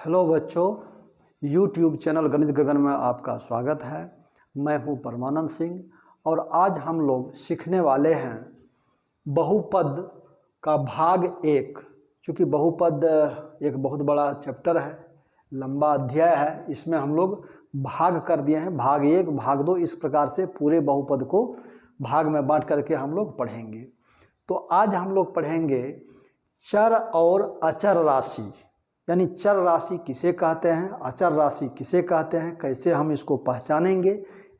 Hello बच्चों, YouTube channel गणित गगन में आपका स्वागत है। मैं हूं परमानंद सिंह और आज हम लोग सीखने वाले हैं बहुपद का भाग 1। चूँकि बहुपद एक बहुत बड़ा चैप्टर है, लंबा अध्याय है, इसमें हम लोग भाग कर दिए हैं, भाग 1, भाग 2, इस प्रकार से पूरे बहुपद को भाग में बांट करके हम लोग पढ़ेंगे। तो आज हम लोग पढ़ेंगे चर और अचर राशि, यानी चर राशि किसे कहते हैं, अचर राशि किसे कहते हैं, कैसे हम इसको पहचानेंगे,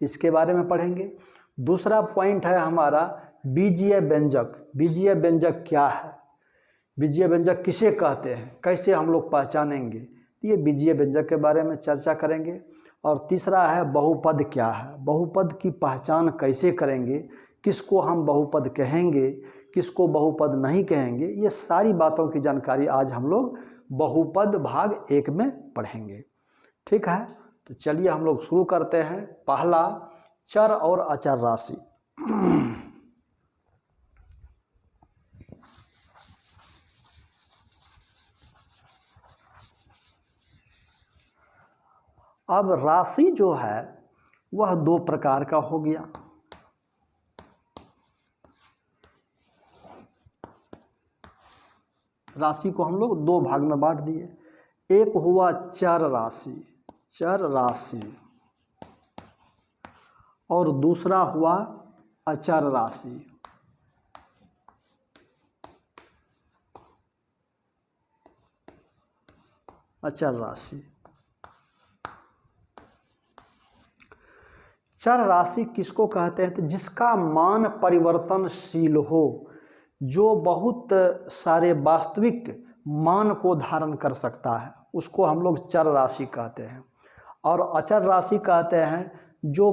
इसके बारे में पढ़ेंगे। दूसरा पॉइंट है हमारा बीजीय व्यंजक। बीजीय व्यंजक क्या है, बीजीय व्यंजक किसे कहते हैं, कैसे हम लोग पहचानेंगे, ये बीजीय व्यंजक के बारे में चर्चा करेंगे। और तीसरा है बहुपद क्या है, बहुपद की पहचान कैसे करेंगे, किसको हम बहुपद कहेंगे, किसको बहुपद नहीं कहेंगे, ये सारी बातों की जानकारी आज हम लोग बहुपद भाग 1 में पढ़ेंगे। ठीक है, तो चलिए हम लोग शुरू करते हैं। पहला, चर और अचर राशि। अब राशि जो है वह दो प्रकार का हो गया। राशि को हम लोग दो भाग में बांट दिए। एक हुआ चर राशि, चर राशि, और दूसरा हुआ अचर राशि। अचर राशि, चर राशि किसको कहते हैं, तो जिसका मान परिवर्तनशील हो, जो बहुत सारे वास्तविक मान को धारण कर सकता है, उसको हम लोग चर राशि कहते हैं। और अचर राशि कहते हैं जो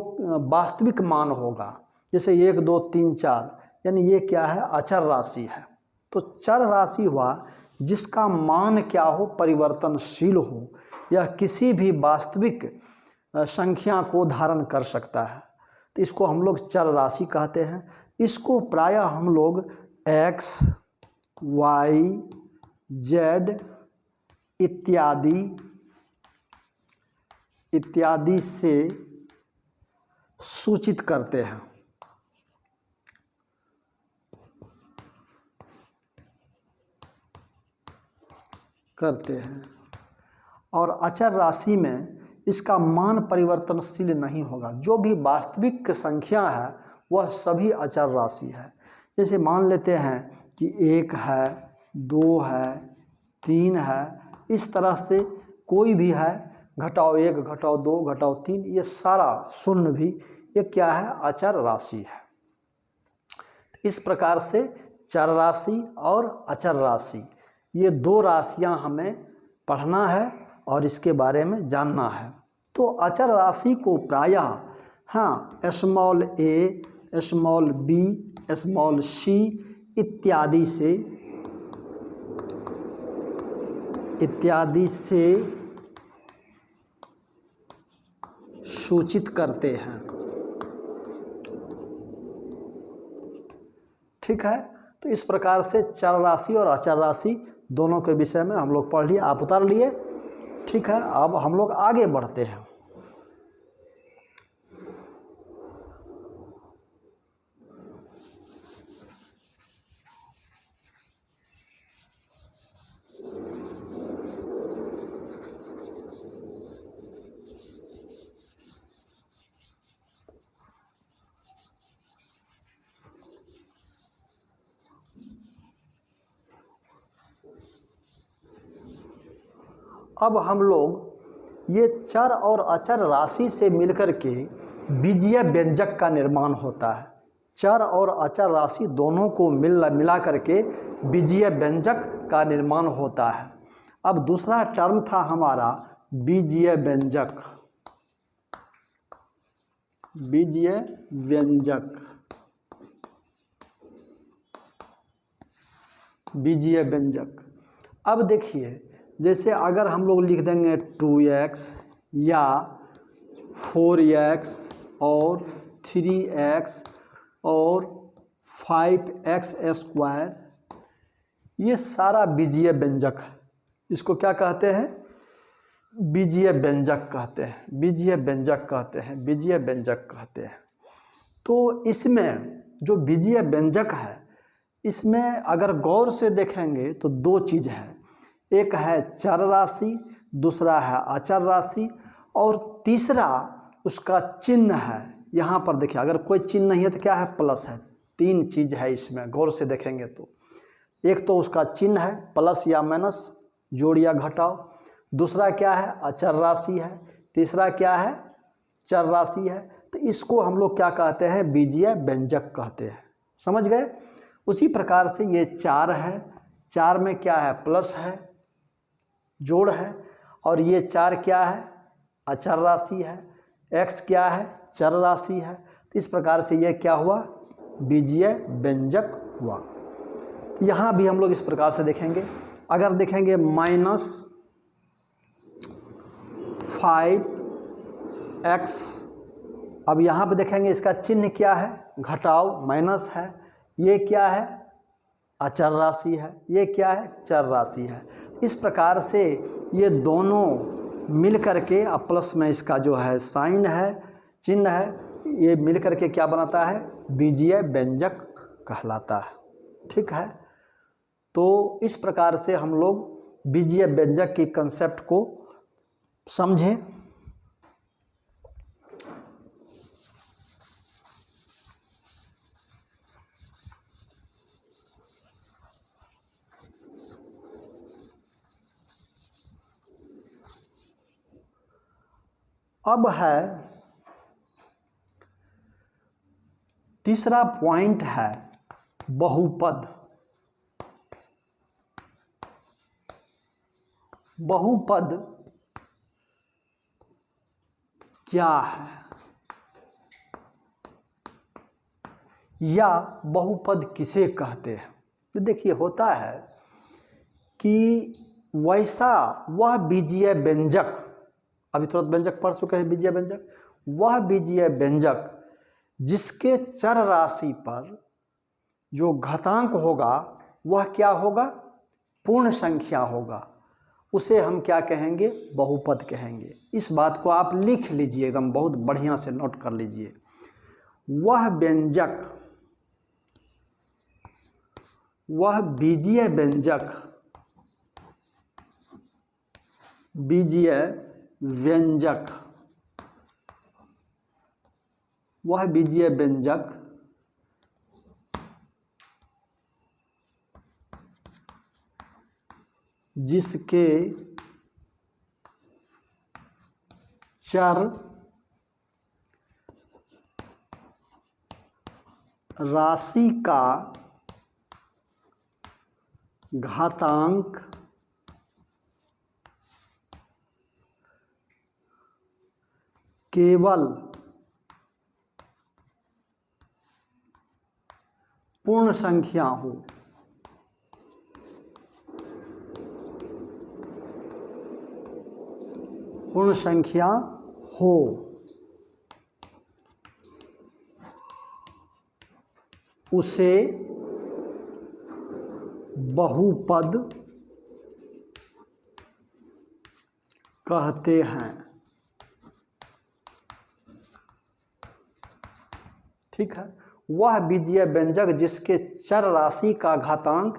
वास्तविक मान होगा, जैसे 1, 2, 3, 4, यानी ये क्या है, अचर राशि है। तो चर राशि हुआ जिसका मान क्या हो, परिवर्तनशील हो, यह किसी भी वास्तविक संख्या को धारण कर सकता है, तो इसको हम लोग चर राशि कहते हैं। इसको प्रायः हम लोग x, y, z इत्यादि से सूचित करते हैं। और अचर राशि में इसका मान परिवर्तनशील नहीं होगा, जो भी वास्तविक संख्या है वह सभी अचर राशि है। जैसे मान लेते हैं कि 1 है, 2 है, 3 है, इस तरह से कोई भी है, घटाओ 1, घटाओ 2, घटाओ 3, ये सारा शून्य भी ये क्या है, अचर राशि है। इस प्रकार से चर राशि और अचर राशि, ये दो राशियां हमें पढ़ना है और इसके बारे में जानना है। तो अचर राशि को प्रायः small a, small b, small c इत्यादि से सूचित करते हैं। ठीक है, तो इस प्रकार से चर राशि और अचर राशि दोनों के विषय में हम लोग पढ़ लिए, आप उतार लिए। ठीक है, अब हम लोग आगे बढ़ते हैं। अब हम लोग ये चर और अचर राशि से मिलकर के बीजीय व्यंजक का निर्माण होता है। चर और अचर राशि दोनों को मिला करके बीजीय व्यंजक का निर्माण होता है। अब दूसरा टर्म था हमारा बीजीय व्यंजक। बीजीय व्यंजक, बीजीय व्यंजक। अब देखिए, जैसे अगर हम लोग लिख देंगे 2x या 4x और 3x और 5x स्क्वायर, ये सारा बीजीय व्यंजक है। इसको क्या कहते हैं, बीजीय व्यंजक कहते हैं, बीजीय व्यंजक कहते हैं, बीजीय व्यंजक कहते हैं। तो इसमें जो बीजीय व्यंजक है, इसमें अगर गौर से देखेंगे तो दो चीज़ है, एक है चर राशि, दूसरा है अचर राशि, और तीसरा उसका चिन्ह है। यहाँ पर देखिए, अगर कोई चिन्ह नहीं है तो क्या है, प्लस है। तीन चीज़ है इसमें, गौर से देखेंगे तो एक तो उसका चिन्ह है, प्लस या माइनस, जोड़ या घटाव, दूसरा क्या है, अचर राशि है, तीसरा क्या है, चर राशि है। तो इसको हम लोग क्या कहते हैं, बीजीय व्यंजक कहते हैं। समझ गए। उसी प्रकार से ये चार है, चार में क्या है, प्लस है, जोड़ है, और ये चार क्या है, अचर राशि है, एक्स क्या है, चर राशि है। तो इस प्रकार से ये क्या हुआ, बीजीय व्यंजक हुआ। यहाँ भी हम लोग इस प्रकार से देखेंगे। अगर देखेंगे -5x, अब यहाँ पे देखेंगे इसका चिन्ह क्या है, घटाव, माइनस है। ये क्या है, अचर राशि है, ये क्या है, चर राशि है। इस प्रकार से ये दोनों मिल करके, अब प्लस में इसका जो है साइन है, चिन्ह है, ये मिल करके क्या बनाता है, बीजीय व्यंजक कहलाता है। ठीक है। तो इस प्रकार से हम लोग बीजीय व्यंजक की कंसेप्ट को समझें। अब है तीसरा पॉइंट है बहुपद। बहुपद क्या है, या बहुपद किसे कहते हैं। तो देखिए, होता है कि वैसा वह बीजीय व्यंजक, अभी तुरंत व्यंजक पढ़ चुके हैं, बीजीय व्यंजक, वह बीजीय व्यंजक जिसके चर राशि पर जो घातांक होगा वह क्या होगा, पूर्ण संख्या होगा, उसे हम क्या कहेंगे, बहुपद कहेंगे। इस बात को आप लिख लीजिए, एकदम बहुत बढ़िया से नोट कर लीजिए। वह व्यंजक, वह बीजीय व्यंजक, बीजीय व्यंजक, वह बीजीय व्यंजक जिसके चर राशि का घातांक केवल पूर्ण संख्या हो, पूर्ण संख्या हो, उसे बहुपद कहते हैं। ठीक है। वह बीजीय व्यंजक जिसके चर राशि का घातांक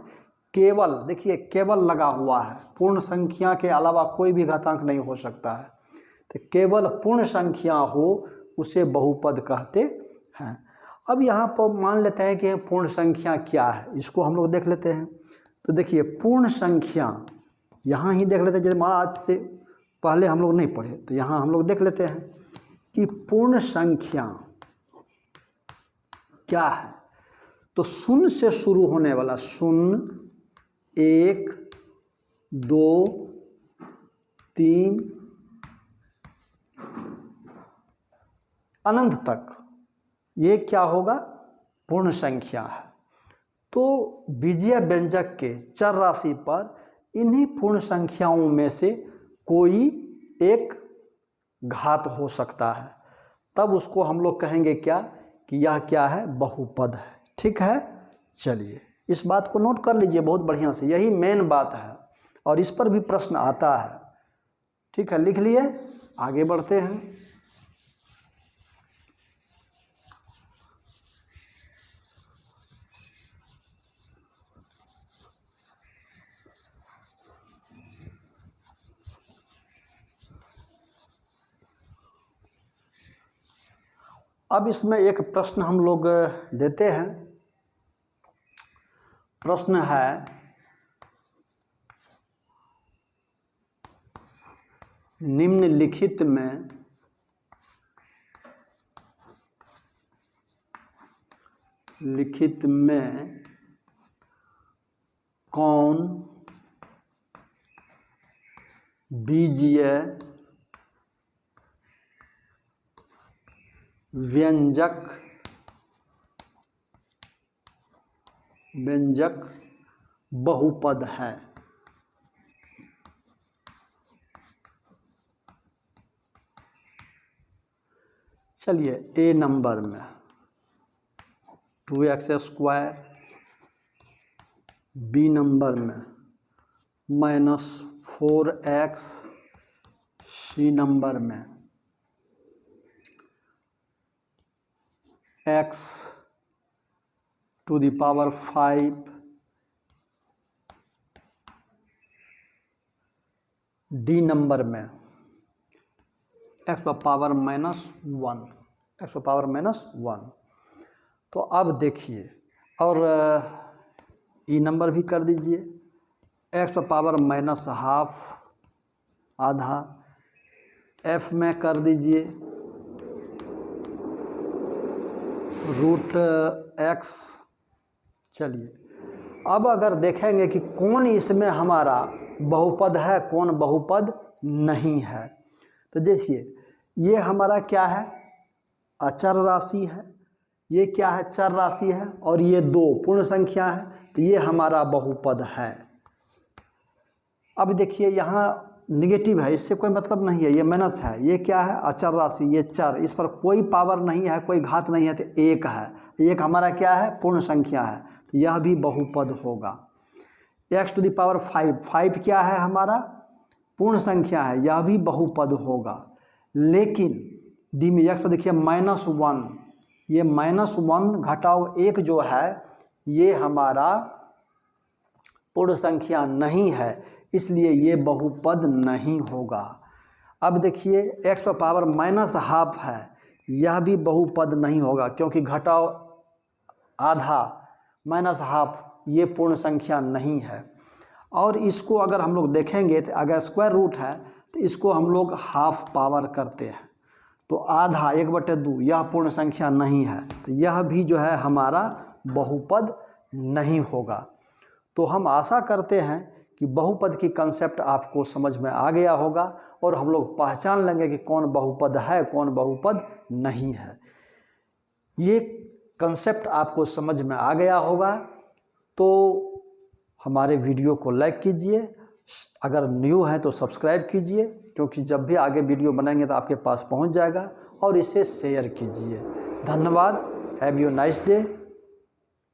केवल, देखिए केवल लगा हुआ है, पूर्ण संख्या के अलावा कोई भी घातांक नहीं हो सकता है, तो केवल पूर्ण संख्या हो उसे बहुपद कहते हैं। अब यहाँ पर मान लेते हैं कि पूर्ण संख्या क्या है, इसको हम लोग देख लेते हैं। तो देखिए, पूर्ण संख्या यहाँ ही देख लेते हैं, जैसे आज से पहले हम लोग नहीं पढ़े, तो यहाँ हम लोग देख लेते हैं कि पूर्ण संख्या क्या है। तो शून्य से शुरू होने वाला, शून्य, 1, 2, 3 अनंत तक, ये क्या होगा, पूर्ण संख्या है। तो बीजीय व्यंजक के चर राशि पर इन्हीं पूर्ण संख्याओं में से कोई एक घात हो सकता है, तब उसको हम लोग कहेंगे क्या, कि यह क्या है, बहुपद है। ठीक है। चलिए, इस बात को नोट कर लीजिए बहुत बढ़िया से, यही मेन बात है, और इस पर भी प्रश्न आता है। ठीक है, लिख लिए, आगे बढ़ते हैं। अब इसमें एक प्रश्न हम लोग देते हैं। प्रश्न है, निम्नलिखित में कौन बीजीय व्यंजक बहुपद है? चलिए, ए नंबर में 2x², बी नंबर में -4x, सी नंबर में x⁵, डी नंबर में x⁻⁻1। तो अब देखिए, और ई नंबर भी कर दीजिए, x⁻⁻½ आधा, f में कर दीजिए √x। चलिए, अब अगर देखेंगे कि कौन इसमें हमारा बहुपद है, कौन बहुपद नहीं है, तो देखिए ये हमारा क्या है, अचर राशि है, ये क्या है, चर राशि है, और ये दो पूर्ण संख्या है, तो ये हमारा बहुपद है। अब देखिए यहाँ निगेटिव है, इससे कोई मतलब नहीं है, ये माइनस है, ये क्या है, अचर राशि, ये चर, इस पर कोई पावर नहीं है, कोई घात नहीं है, तो एक है, एक हमारा क्या है, पूर्ण संख्या है, तो यह भी बहुपद होगा। x⁵ 5 क्या है, हमारा पूर्ण संख्या है, यह भी बहुपद होगा। लेकिन डी में x पर देखिए -1, ये -1 घटाओ 1 जो है, ये हमारा पूर्ण संख्या नहीं है, इसलिए ये बहुपद नहीं होगा। अब देखिए x⁻⁻½ है, यह भी बहुपद नहीं होगा, क्योंकि घटाओ आधा -½ ये पूर्ण संख्या नहीं है। और इसको अगर हम लोग देखेंगे तो अगर स्क्वायर रूट है तो इसको हम लोग हाफ पावर करते हैं, तो आधा 1/2 यह पूर्ण संख्या नहीं है, तो यह भी जो है हमारा बहुपद नहीं होगा। तो हम आशा करते हैं कि बहुपद की कंसेप्ट आपको समझ में आ गया होगा और हम लोग पहचान लेंगे कि कौन बहुपद है, कौन बहुपद नहीं है। ये कंसेप्ट आपको समझ में आ गया होगा तो हमारे वीडियो को लाइक कीजिए, अगर न्यू है तो सब्सक्राइब कीजिए, क्योंकि जब भी आगे वीडियो बनाएंगे तो आपके पास पहुंच जाएगा, और इसे शेयर कीजिए। धन्यवाद। Have you nice day.